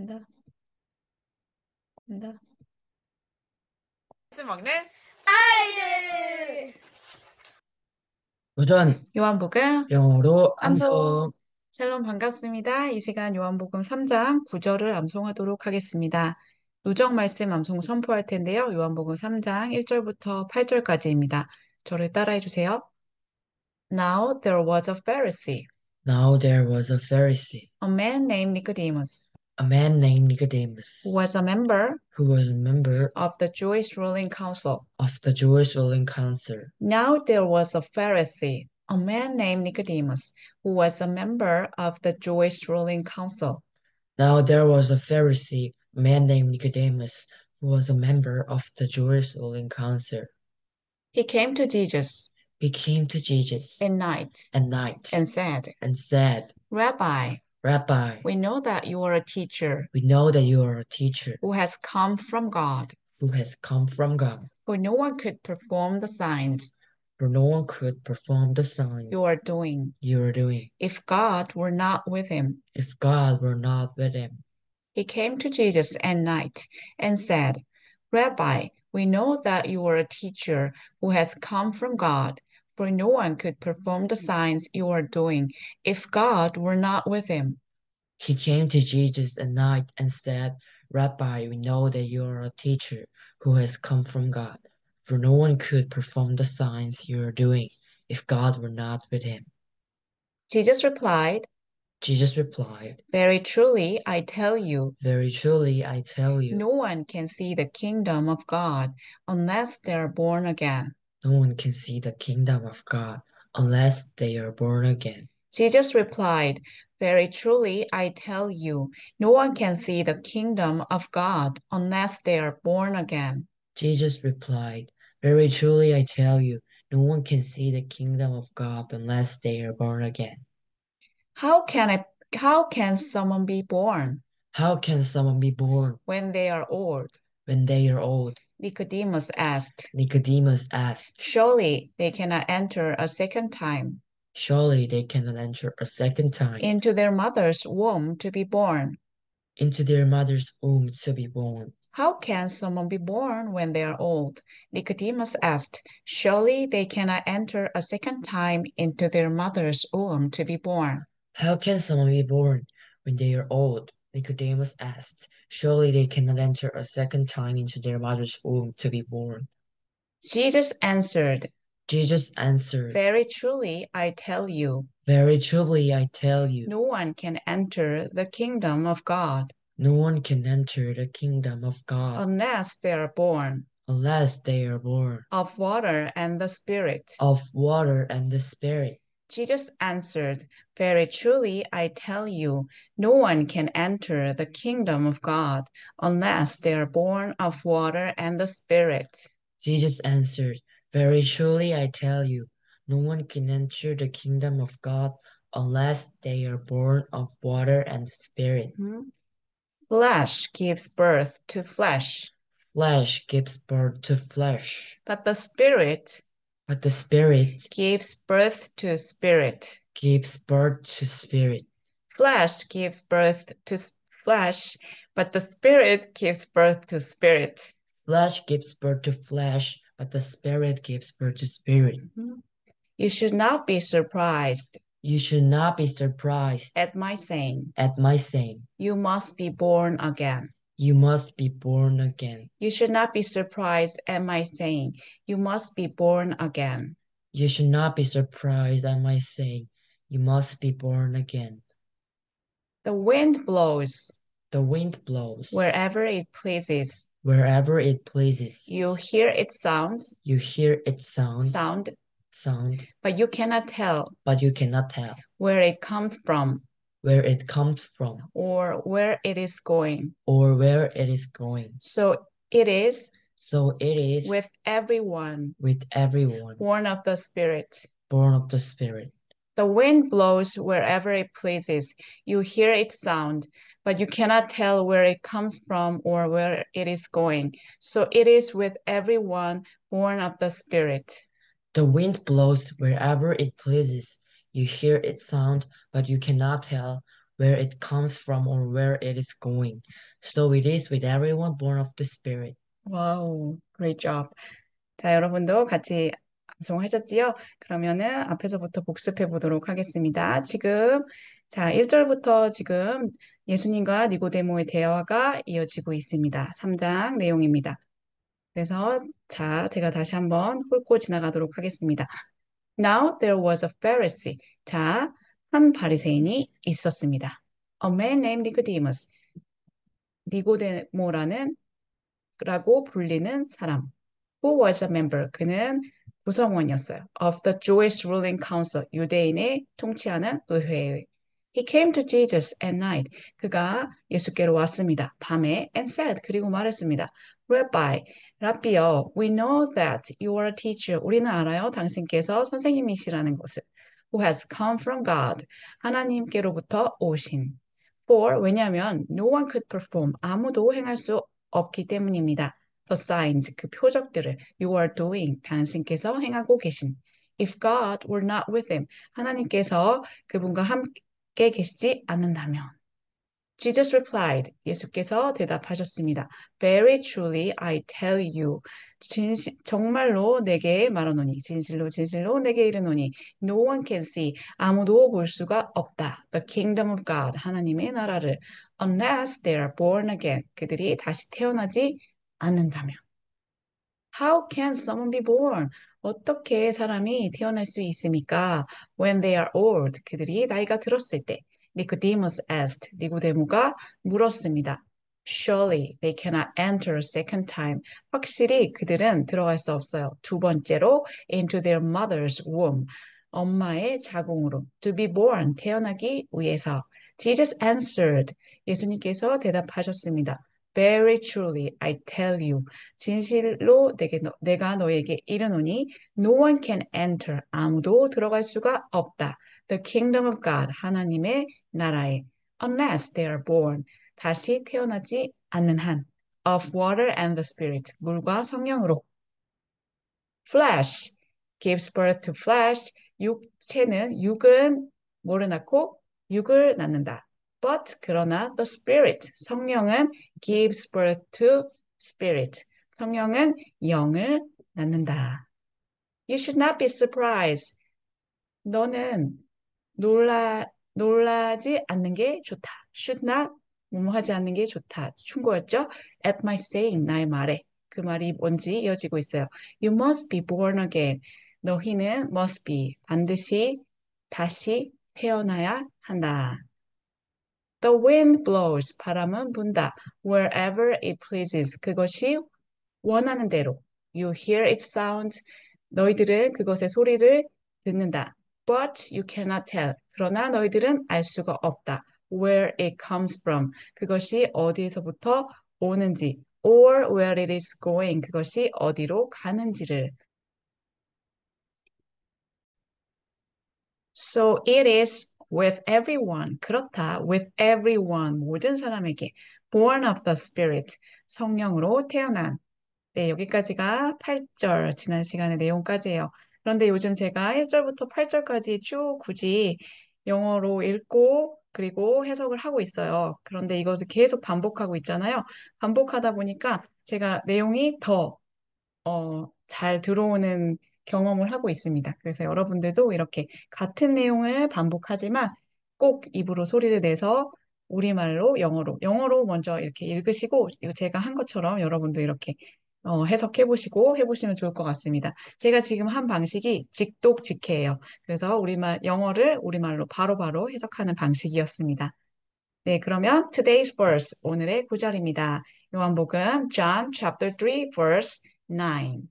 간다, 간다. 말씀 먹는 아이들. 도전 요한복음 영어로 암송. 암송. 샬롬 반갑습니다. 이 시간 요한복음 3장 9절을 암송하도록 하겠습니다. 누적 말씀 암송 선포할 텐데요. 요한복음 3장 1절부터 8절까지입니다. 저를 따라해 주세요. Now there was a Pharisee, Now there was a Pharisee, a man named Nicodemus, a man named Nicodemus, who was a member who was a member of the Jewish ruling council. of the Jewish ruling council. Now there was a Pharisee, a man named Nicodemus, who was a member of the Jewish ruling council. Now there was a Pharisee, a man named Nicodemus, who was a member of the Jewish ruling council. He came to Jesus He came to Jesus at night and said, Rabbi, Rabbi, we know that you are a teacher we know that you are a teacher who has come from God, who has come from God, for no one could perform the signs for no one could perform the signs you are doing you are doing if God were not with him. if God were not with him. He came to Jesus at night and said, Rabbi, we know that you are a teacher who has come from God, for no one could perform the signs you are doing if God were not with him. He came to Jesus at night and said, Rabbi, we know that you are a teacher who has come from God, for no one could perform the signs you are doing if God were not with him. Jesus replied, Jesus replied, Very truly, I tell you, Very truly, I tell you, no one can see the kingdom of God unless they are born again. no one can see the kingdom of God unless they are born again. Jesus replied, Very truly, I tell you, no one can see the kingdom of God unless they are born again. Jesus replied, Very truly, I tell you, no one can see the kingdom of God unless they are born again. How can someone be born How can someone be born when they are old? when they are old? Nicodemus asked. Nicodemus asked. Surely they cannot enter a second time Surely they cannot enter a second time into their mother's womb to be born. into their mother's womb to be born. How can someone be born when they are old? Nicodemus asked. Surely they cannot enter a second time into their mother's womb to be born. How can someone be born when they are old? Nicodemus asked. Surely they cannot enter a second time into their mother's womb to be born. Jesus answered, Jesus answered, Very truly, I tell you, Very truly, I tell you, no one can enter the kingdom of God no one can enter the kingdom of God unless they are born unless they are born of water and the Spirit. of water and the Spirit. Jesus answered, Very truly, I tell you, no one can enter the kingdom of God unless they are born of water and the Spirit. Jesus answered, Very truly, I tell you, no one can enter the kingdom of God unless they are born of water and the Spirit. Flesh gives birth to flesh, Flesh gives birth to flesh, but the Spirit but the Spirit gives birth to spirit. gives birth to spirit. Flesh gives birth to flesh, but the Spirit gives birth to spirit. Flesh gives birth to flesh, but the Spirit gives birth to spirit. You should not be surprised You should not be surprised at my saying, at my saying, You must be born again. You must be born again. You should not be surprised at my saying, You must be born again. You should not be surprised at my saying, You must be born again. The wind blows The wind blows wherever it pleases. wherever it pleases. You hear its You hear its sound, but you cannot tell but you cannot tell where it comes from where it comes from or where it is going. or where it is going. So it is So it is with everyone with everyone born of the Spirit. born of the Spirit. The wind blows wherever it pleases. You hear its sound, but you cannot tell where it comes from or where it is going. So it is with everyone born of the Spirit. The wind blows wherever it pleases. You hear its sound, but you cannot tell where it comes from or where it is going. So it is with everyone born of the Spirit. 와우, great job. 자, 여러분도 같이 암송하셨지요? 그러면은 앞에서부터 복습해 보도록 하겠습니다. 자, 1절부터 지금 예수님과 니고데모의 대화가 이어지고 있습니다. 3장 내용입니다. 그래서 자, 제가 다시 한번 훑고 지나가도록 하겠습니다. Now there was a Pharisee. 자, 한 바리새인이 있었습니다. A man named Nicodemus. 니고데모라는 라고 불리는 사람. Who was a member? 그는 구성원이었어요. Of the Jewish ruling council. 유대인의 통치하는 의회의. He came to Jesus at night. 그가 예수께로 왔습니다. 밤에 and said. 그리고 말했습니다. Rabbi, 라비여, we know that you are a teacher. 우리는 알아요. 당신께서 선생님이시라는 것을. Who has come from God. 하나님께로부터 오신. For, 왜냐하면 no one could perform. 아무도 행할 수 없기 때문입니다. The signs, 그 표적들을 you are doing, 당신께서 행하고 계신. If God were not with him, 하나님께서 그분과 함께 계시지 않는다면. Jesus replied, 예수께서 대답하셨습니다. Very truly I tell you, 정말로 내게 말하노니, 진실로 진실로 내게 이르노니, no one can see, 아무도 볼 수가 없다. The kingdom of God, 하나님의 나라를, unless they are born again, 그들이 다시 태어나지 않는다면. How can someone be born? 어떻게 사람이 태어날 수 있습니까? When they are old, 그들이 나이가 들었을 때. Nicodemus asked, 니고데모가 물었습니다. Surely they cannot enter a second time. 확실히 그들은 들어갈 수 없어요. 두 번째로 into their mother's womb. 엄마의 자궁으로. To be born, 태어나기 위해서. Jesus answered, 예수님께서 대답하셨습니다. Very truly, I tell you. 진실로 내가 너에게 이르노니 no one can enter 아무도 들어갈 수가 없다. The kingdom of God 하나님의 나라에 unless they are born 다시 태어나지 않는 한 of water and the spirit 물과 성령으로 flesh gives birth to flesh 육은 뭐를 낳고 육을 낳는다. But 그러나 the spirit 성령은 gives birth to spirit 성령은 영을 낳는다. You should not be surprised. 너는 놀라지 않는 게 좋다. Should not 뭐뭐 하지 않는 게 좋다. 충고였죠? At my saying, 나의 말에. 그 말이 뭔지 이어지고 있어요. You must be born again. 너희는 must be 반드시 다시 태어나야 한다. The wind blows. 바람은 분다. Wherever it pleases. 그것이 원하는 대로. You hear its sound. 너희들은 그것의 소리를 듣는다. But you cannot tell. 그러나 너희들은 알 수가 없다. Where it comes from. 그것이 어디에서부터 오는지. Or where it is going. 그것이 어디로 가는지를. So it is with everyone. 그렇다. With everyone. 모든 사람에게. Born of the Spirit. 성령으로 태어난. 네, 여기까지가 8절, 지난 시간의 내용까지예요. 그런데 요즘 제가 1절부터 8절까지 쭉 굳이 영어로 읽고 그리고 해석을 하고 있어요. 그런데 이것을 계속 반복하고 있잖아요. 반복하다 보니까 제가 내용이 더 잘 들어오는 경험을 하고 있습니다. 그래서 여러분들도 이렇게 같은 내용을 반복하지만 꼭 입으로 소리를 내서 우리말로 영어로 먼저 이렇게 읽으시고 이거 제가 한 것처럼 여러분도 이렇게 해석해 보시고 해보시면 좋을 것 같습니다. 제가 지금 한 방식이 직독직해예요. 그래서 영어를 우리말로 바로바로 해석하는 방식이었습니다. 네, 그러면 today's verse, 오늘의 구절입니다. 요한복음 John chapter 3 verse 9.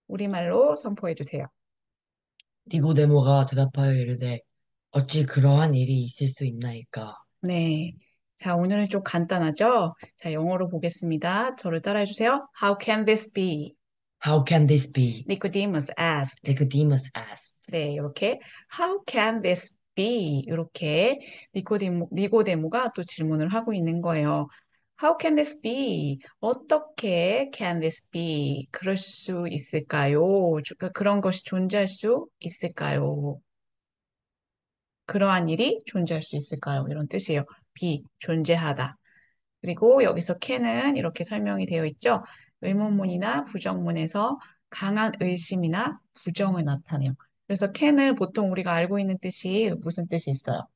우리말로 선포해 주세요. 니고데모가 대답하여 이르되 어찌 그러한 일이 있을 수 있나이까? 네. 자, 오늘은 좀 간단하죠? 자, 영어로 보겠습니다. 저를 따라해 주세요. How can this be? How can this be? Nicodemus asked. Nicodemus asked. 네, 이렇게 How can this be? 이렇게 니고데모가 또 질문을 하고 있는 거예요. How can this be? 어떻게 can this be? 그럴 수 있을까요? 그런 것이 존재할 수 있을까요? 그러한 일이 존재할 수 있을까요? 이런 뜻이에요. be, 존재하다. 그리고 여기서 can은 이렇게 설명이 되어 있죠. 의문문이나 부정문에서 강한 의심이나 부정을 나타내요. 그래서 can을 보통 우리가 알고 있는 뜻이 무슨 뜻이 있어요?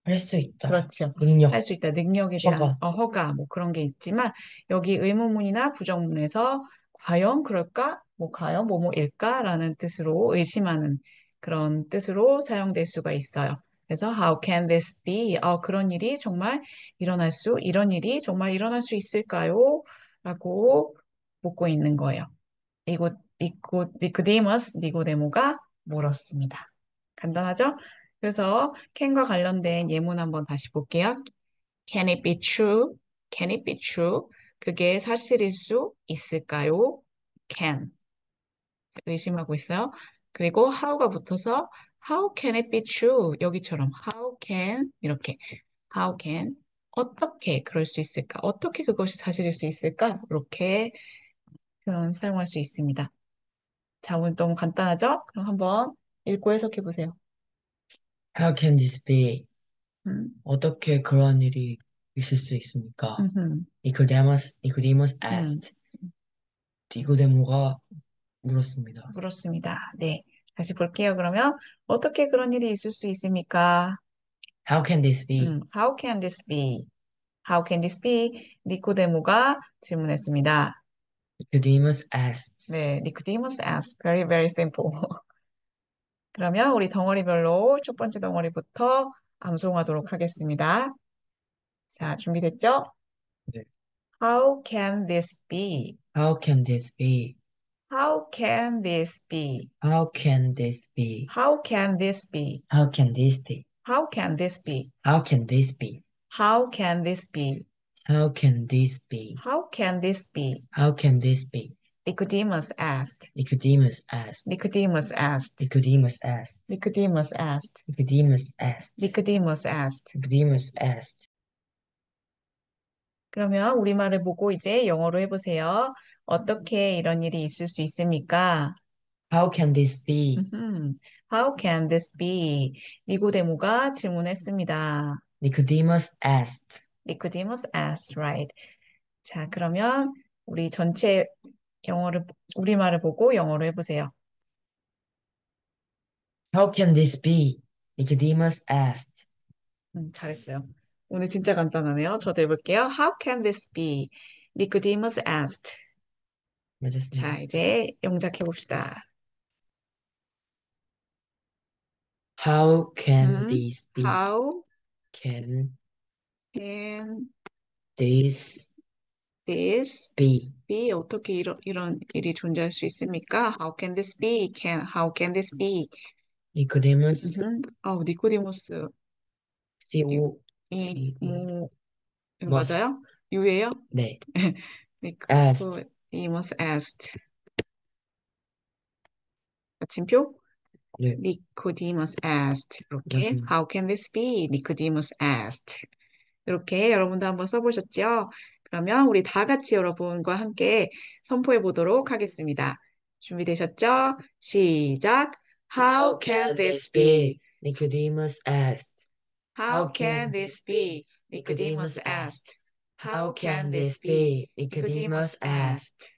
할 수 있다. 그렇죠. 할 능력, 수 있다. 능력에 대한 허가. 허가 뭐 그런 게 있지만 여기 의문문이나 부정문에서 과연 그럴까? 뭐 과연 뭐뭐일까라는 뜻으로 의심하는 그런 뜻으로 사용될 수가 있어요. 그래서 how can this be? 그런 일이 정말 이런 일이 정말 일어날 수 있을까요? 라고 묻고 있는 거예요. 니고데모가 물었습니다. 간단하죠? 그래서 can과 관련된 예문 한번 다시 볼게요. Can it be true? Can it be true? 그게 사실일 수 있을까요? Can. 의심하고 있어요. 그리고 how가 붙어서 how can it be true? 여기처럼 how can 이렇게 how can 어떻게 그럴 수 있을까? 어떻게 그것이 사실일 수 있을까? 이렇게 표현 사용할 수 있습니다. 자, 오늘 너무 간단하죠? 그럼 한번 읽고 해석해 보세요. How can this be? 음, 어떻게 그런 일이 있을 수 있습니까? 음흠, 니코데모스 음, asked. 니고데모가 물었습니다. 물었습니다. 네. 다시 볼게요. 그러면 어떻게 그런 일이 있을 수 있습니까? How can this be? How can this be? How can this be? 니코데모가 질문했습니다. Nicodemus asked. 네, 니코디모스 asked. Very, very simple. 그러면 우리 덩어리별로 첫 번째 덩어리부터 암송하도록 하겠습니다. 자, 준비됐죠? 네. How can this be? How can this be? How can this be? How can this be? How can this be? How can this be? How can this be? How can this be? How can this be? How can this be? How can this be? How can this be? Nicodemus asked. Nicodemus asked. Nicodemus asked. Nicodemus asked. Nicodemus asked. Nicodemus asked. Nicodemus asked. Nicodemus asked. 그러면 우리말을 보고 이제 영어로 해보세요. 어떻게 이런 일이 있을 수 있습니까? How can this be? How can this be? 니고데모가 질문했습니다. Nicodemus asked. Nicodemus asked, right? 자, 그러면 우리 전체 우리말을 보고 영어로 해보세요. How can this be? Nicodemus asked. 잘했어요. 오늘 진짜 간단하네요. 저도 해볼게요. How can this be? Nicodemus asked. 자, 맞았습니다. 이제 영작해 봅시다. How can this be? How Can can this this be? be? 어떻게 이런 일이 존재할 수 있습니까? How can this be? How can this be? Nicodemus 니코디모스. C 이, O 이, D E 뭐, 이거 must 맞아요? 유예요? 네 asked 니코디모스 asked. 마침표? 네 Nicodemus asked. 이렇게 맞습니다. How can this be? Nicodemus asked. 이렇게 여러분도 한번 써보셨죠? 그러면 우리 다 같이 여러분과 함께 선포해 보도록 하겠습니다. 준비되셨죠? 시작. How can this be? Nicodemus asked. How can this be? Nicodemus asked. How can this be? Nicodemus asked.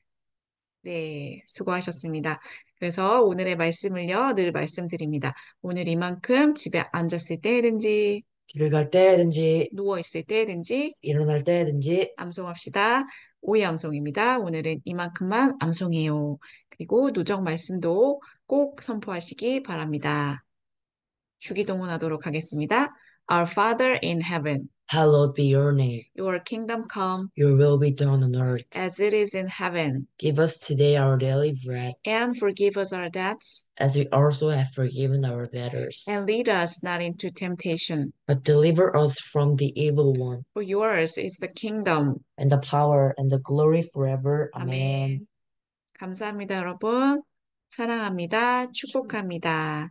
네, 수고하셨습니다. 그래서 오늘의 말씀을요, 늘 말씀드립니다. 오늘 이만큼 집에 앉았을 때든지, 길을 갈 때든지 누워있을 때든지, 일어날 때든지 암송합시다. 오이 암송입니다. 오늘은 이만큼만 암송해요. 그리고 누적 말씀도 꼭 선포하시기 바랍니다. 주기도문 하도록 하겠습니다. Our Father in heaven, hallowed be your name. your kingdom come Your will be done on earth. as it is in heaven, Give us today our daily bread, and forgive us our debts, as we also have forgiven our debtors. and lead us not into temptation. But deliver us from the evil one, For yours is the kingdom. and the power and the glory forever. Amen. 아멘. 감사합니다, 여러분. 사랑합니다. 축복합니다.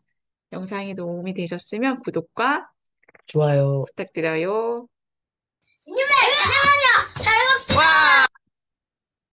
영상이 도움이 되셨으면 구독과 좋아요. 부탁드려요. 님의